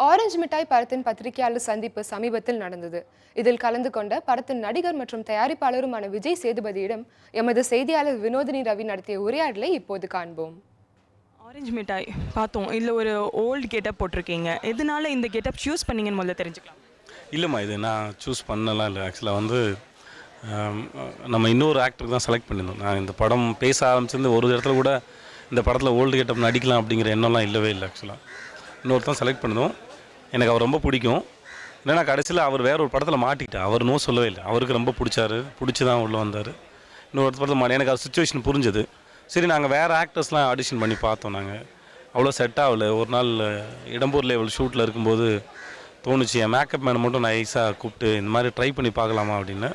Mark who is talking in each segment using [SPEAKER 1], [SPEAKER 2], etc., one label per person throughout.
[SPEAKER 1] Orange மிட்டாய் படத்தின் பத்திரிகையாளர் சந்திப்பு சமீபத்தில் நடந்தது. இதில் கலந்து கொண்ட படத்தின் நடிகர் மற்றும் தயாரிப்பாளருமான விஜய் சேதுபதியிடம் எமது செய்தியாளர் வினோதினி ரவி நடத்திய உரையாடலை இப்போது காண்போம்.
[SPEAKER 2] ஆரஞ்சு மிட்டாய் பார்த்தோம். இதில் ஒரு ஓல்டு கெட்டப் போட்டிருக்கீங்க. எதனால இந்த கெட்டப் சூஸ் பண்ணீங்கன்னு முதல்ல தெரிஞ்சுக்கலாம்.
[SPEAKER 3] இல்லைம்மா, இது நான் சூஸ் பண்ணலாம் இல்லை. ஆக்சுவலாக வந்து நம்ம இன்னொரு ஆக்டருக்கு தான் செலக்ட் பண்ணியிருந்தோம். நான் இந்த படம் பேச ஆரம்பிச்சிருந்து ஒரு இடத்துல கூட இந்த படத்தில் ஓல்டு கெட்டப் நடிக்கலாம் அப்படிங்கிற எண்ணம்லாம் இல்லவே இல்லை. ஆக்சுவலாக இன்னொருத்தான் செலக்ட் பண்ணியிருந்தோம். எனக்கு அவர் ரொம்ப பிடிக்கும். ஏன்னா கடைசியில் அவர் வேற ஒரு படத்தில் மாட்டிக்கிட்டார். அவர் நோ சொல்லவே இல்லை. அவருக்கு ரொம்ப பிடிச்சி தான் உள்ளே வந்தார். இன்னொரு படத்தில் எனக்கு அது சுச்சுவேஷன் புரிஞ்சது. சரி, நாங்கள் வேறு ஆக்டர்ஸ்லாம் ஆடிஷன் பண்ணி பார்த்தோம். நாங்கள் அவ்வளோ செட் ஆகலை. ஒரு நாள் இடம்பூர் லெவல் ஷூட்டில் இருக்கும்போது தோணுச்சு, என் மேக்கப் மேனை மட்டும் நைஸாக கூப்பிட்டு இந்த மாதிரி ட்ரை பண்ணி பார்க்கலாமா அப்படின்னு.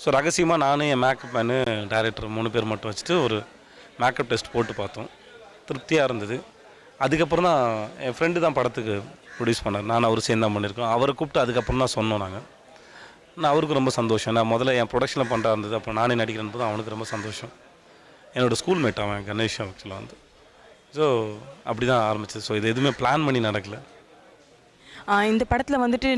[SPEAKER 3] ஸோ ரகசியமாக நானும் என் மேக்கப் மேனு டைரக்டர் 3 பேர் மட்டும் வச்சுட்டு ஒரு மேக்கப் டெஸ்ட் போட்டு பார்த்தோம். திருப்தியாக இருந்தது. அதுக்கப்புறம் தான் என் ஃப்ரெண்டு தான் படத்துக்கு ப்ரொடியூஸ் பண்ணார். நான் அவர் சேர்ந்து தான் பண்ணியிருக்கோம். அவரை கூப்பிட்டு அதுக்கப்புறம் தான் சொன்னோம் நாங்கள். நான் அவருக்கு ரொம்ப சந்தோஷம். நான் முதல்ல என் ப்ரொடக்ஷனில் பண்ணுறா இருந்தது. அப்போ நானே நடிக்கிறேன் போது அவனுக்கு ரொம்ப சந்தோஷம். என்னோடய ஸ்கூல் மேட் அவன் கணேஷ் ஆக்சுவலாக வந்து. ஸோ அப்படி தான் ஆரம்பிச்சது. ஸோ இது எதுவுமே பிளான் பண்ணி நடக்கலை.
[SPEAKER 2] இந்த படத்தில் வந்துட்டு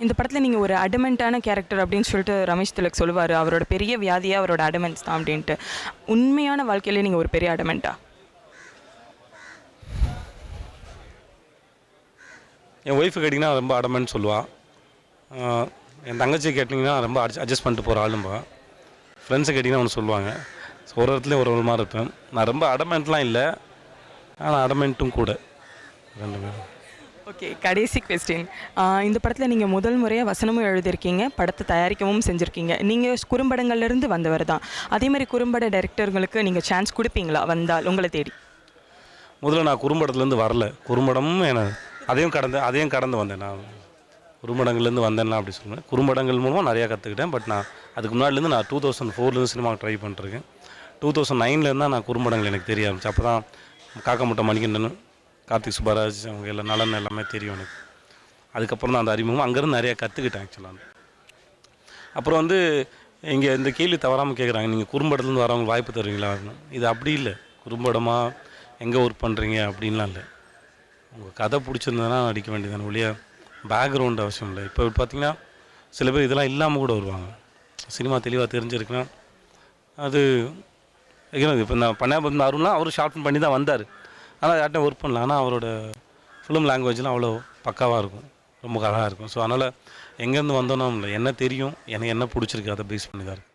[SPEAKER 2] இந்த படத்தில் நீங்கள் ஒரு அடமெண்ட்டான கேரக்டர் அப்படின்னு சொல்லிட்டு ரமேஷ் திலக் சொல்லுவார். அவரோட பெரிய வியாதியாக அவரோட அடமெண்ட்ஸ் தான் அப்படின்ட்டு. உண்மையான வாழ்க்கையிலே நீங்கள் ஒரு பெரிய அடமெண்ட்டா?
[SPEAKER 3] என் ஒய்ஃபு கேட்டிங்கன்னா ரொம்ப அடமெண்ட் சொல்லுவாள். என் தங்கச்சி கேட்டிங்கன்னா ரொம்ப அட்ஜஸ்ட் பண்ணிட்டு போகிற ஆளும்பா. ஃப்ரெண்ட்ஸை கேட்டிங்கன்னா ஒன்று சொல்லுவாங்க. ஸோ ஒரு இடத்துலையும் ஒரு மாதிரி இருப்பேன். நான் ரொம்ப அடமெண்ட்லாம் இல்லை, ஆனால் அடமெண்ட்டும் கூட. ரெண்டு பேரும்.
[SPEAKER 2] ஓகே, கடைசி கொஸ்டின். இந்த படத்தில் நீங்கள் முதல் முறையாக வசனமும் எழுதியிருக்கீங்க, படத்தை தயாரிக்கவும் செஞ்சுருக்கீங்க. நீங்கள் குறும்படங்கள்லேருந்து வந்தவர் தான். அதேமாதிரி குறும்பட டைரக்டர்களுக்கு நீங்கள் சான்ஸ் கொடுப்பீங்களா வந்தால் உங்களை தேடி?
[SPEAKER 3] முதல்ல நான் குறும்படத்துலேருந்து வரல. குறும்படமும் அதையும் கடந்து வந்தேன். நான் குறும்படங்கள்லேருந்து வந்தேன்னா அப்படி சொல்லுவேன். குறும்படங்கள் மூலமாக நிறையா கற்றுக்கிட்டேன். பட் நான் அதுக்கு முன்னாடிலேருந்து நான் 2004 சினிமா ட்ரை பண்ணிட்டுருக்கேன். 2009 தான் நான் குறும்படங்கள் எனக்கு தெரிய ஆரம்பிச்சு. அப்போ தான் காக்கா முட்டை மணிகண்டன், கார்த்திக் சுப்பராஜ், அவங்க எல்லாம் நலன் எல்லாமே தெரியும் எனக்கு. அதுக்கப்புறம் தான் அந்த அறிமுகம். அங்கேருந்து நிறையா கற்றுக்கிட்டேன் ஆக்சுவலாக. அப்புறம் வந்து இங்கே இந்த கேள்வி தவறாமல் கேட்குறாங்க, நீங்கள் குறும்படத்துலேருந்து வரவங்க வாய்ப்பு தருவீங்களா? இது அப்படி இல்லை. குறும்படமாக எங்கே ஒர்க் பண்ணுறீங்க அப்படின்லாம் இல்லை. உங்கள் கதை பிடிச்சிருந்ததுன்னா நடிக்க வேண்டியதான ஒழிய பேக்ரவுண்ட் அவசியம் இல்லை. இப்போ பார்த்திங்கன்னா சில பேர் இதெல்லாம் இல்லாமல் கூட வருவாங்க. சினிமா தெளிவாக தெரிஞ்சிருக்குன்னா அது இப்போ நான் பண்ண அருண்லாம் அவரும் ஷார்ட் ஃபிலிம் பண்ணி தான் வந்தார். ஆனால் யார்ட்டும் ஒர்க் பண்ணல. ஆனால் அவரோட ஃபிலிம் லாங்குவேஜ்லாம் அவ்வளோ பக்காவாக இருக்கும், ரொம்ப அழகாக இருக்கும். ஸோ அதனால் எங்கேருந்து வந்தோன்னா இல்லை, என்ன தெரியும், எனக்கு என்ன பிடிச்சிருக்கு அதை பேஸ் பண்ணி தான் இருக்கும்.